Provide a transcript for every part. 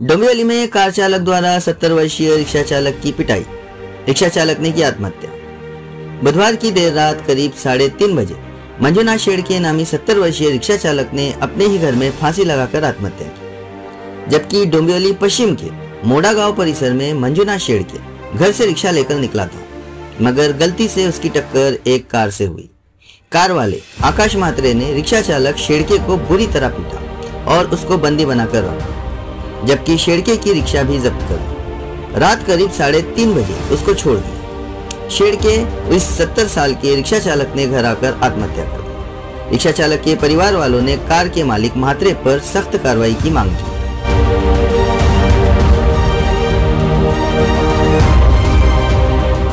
डोंबिवली में कार चालक द्वारा 70 वर्षीय रिक्शा चालक की पिटाई, रिक्शा चालक ने की आत्महत्या। बुधवार की देर रात करीब 3:30 बजे मंजुनाथ शेड़के नामी 70 वर्षीय रिक्शा चालक ने अपने ही घर में फांसी लगाकर आत्महत्या की, जबकि डोंबिवली पश्चिम के मोड़ा गांव परिसर में मंजुनाथ शेड़के घर से रिक्शा लेकर निकला था, मगर गलती से उसकी टक्कर एक कार से हुई। कार वाले आकाश म्हात्रे ने रिक्शा चालक शेड़के को बुरी तरह पीटा और उसको बंदी बनाकर रखा, जबकि शेड़के की रिक्शा भी जब्त कर दी। रात करीब 3:30 बजे उसको छोड़ दिया। शेड़के इस 70 साल के रिक्शा चालक ने घर आकर आत्महत्या कर दी। रिक्शा चालक के परिवार वालों ने कार के मालिक म्हात्रे पर सख्त कार्रवाई की मांग की।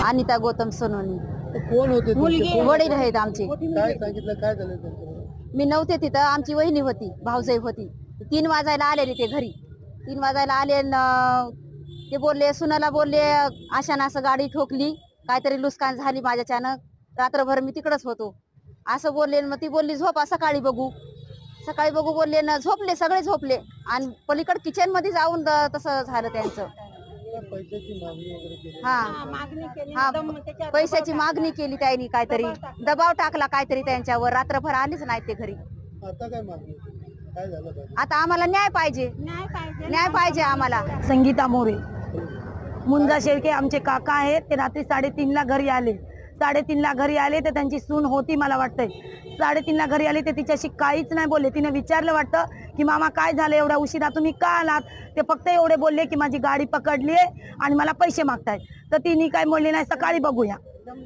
अनिता गौतम सोनोनी कोण होते तुमचे? वडील आहेत आमचे। काय सांगितलं, काय झालं त्यांच्याबरोबर? मी नव्हते तिथं, आमची वहिनी होती, भाऊजाई होती। 3 वाजायला आलेली ते घरी। 3 वाजायला आले ते बोलले, सुनाला बोलले अशानं असं गाडी ठोकली, काहीतरी लुस्कान झाली माझ्याच्यानं, रात्रभर मी तिकडच होतो असं बोलले। मग ती बोलली झोपा, सकाळी बघू बोलले ना, झोपले, सगळे झोपले आणि पलीकड किचन मध्ये जाऊन तसं झालं त्यांचं। पैशाची मागणी वगैरे केली? हा, पैशाची मागणी केली त्यांनी, काहीतरी दबाव टाकला काहीतरी त्यांच्यावर, रात्रभर आलीच नाही ते घरी। आता काय मागणी, काय झालं पाहिजे? आता आम्हाला न्याय पाहिजे आम्हाला। संगीता मोरे, मुंजा शेळके आमचे काका आहेत। ते रात्री 3:30 ला घरी आले। 3:30 ला घरी आले तर त्यांची सून होती, मला वाटतंय 3:30 ला घरी आले ते तिच्याशी काहीच नाही बोलले। तिने विचारलं वाटतं की मामा काय झालं, एवढ्या उशिरा तुम्ही का आलात? ते फक्त एवढे बोलले की माझी गाडी पकडली आहे आणि मला पैसे मागतायत। तर तिने काय बोलले नाही, सकाळी बघूया।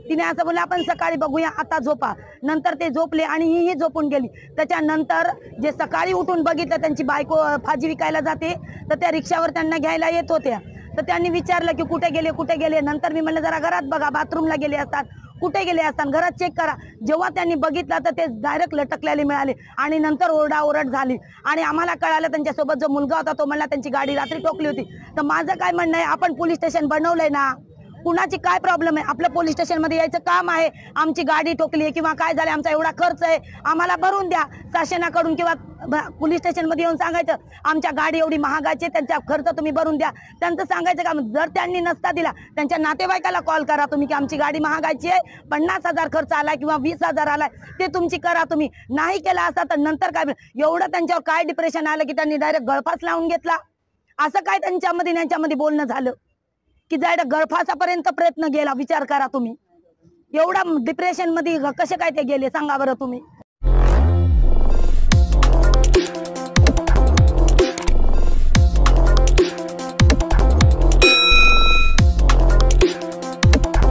तिने असं बोलले आपण सकाळी बघूया, आता झोपा। नंतर ते झोपले आणि ही झोपून गेली। त्याच्यानंतर जे सकाळी उठून बघितलं, त्यांची बायको भाजी विकायला जाते, तर त्या रिक्षावर त्यांना घ्यायला येत होत्या। तर त्यांनी विचारलं की कुठे गेले। नंतर मी म्हणलं जरा घरात बघा, बाथरूमला गेले असतात, कुठे गेले असतात, घरात चेक करा। जेव्हा त्यांनी बघितलं तर ते डायरेक्ट लटकलेले मिळाले आणि नंतर ओरडाओरड झाली आणि आम्हाला कळालं त्यांच्यासोबत जो मुलगा होता तो म्हणला त्यांची गाडी रात्री ठोकली होती। तर माझं काय म्हणणं आहे, आपण पोलीस स्टेशन बनवलंय ना, कुणाची काय प्रॉब्लेम आहे? आपलं पोलीस स्टेशन मध्ये यायचं काम आहे। आमची गाडी ठोकली किंवा काय झालं, आमचा एवढा खर्च आहे, आम्हाला भरून द्या शासनाकडून, किंवा पोलीस स्टेशन मध्ये येऊन सांगायचं आमच्या गाडी एवढी महागाची, त्यांचा खर्च तुम्ही भरून द्या। त्यांचं सांगायचं काम, जर त्यांनी नसता दिला त्यांच्या नातेवाईकाला कॉल करा तुम्ही की आमची गाडी महागाची आहे, 50,000 खर्च आलाय किंवा 20,000 आलाय, ते तुमची करा। तुम्ही नाही केला असता तर नंतर काय एवढं त्यांच्यावर काय डिप्रेशन आलं की त्यांनी डायरेक्ट गळफास लावून घेतला? असं काय त्यांच्यामध्ये बोलणं झालं की डायरेक्ट गळफासापर्यंत प्रयत्न गेला? विचार करा तुम्ही, एवढा डिप्रेशन मध्ये कसे काय ते गेले, सांगा बरं तुम्ही।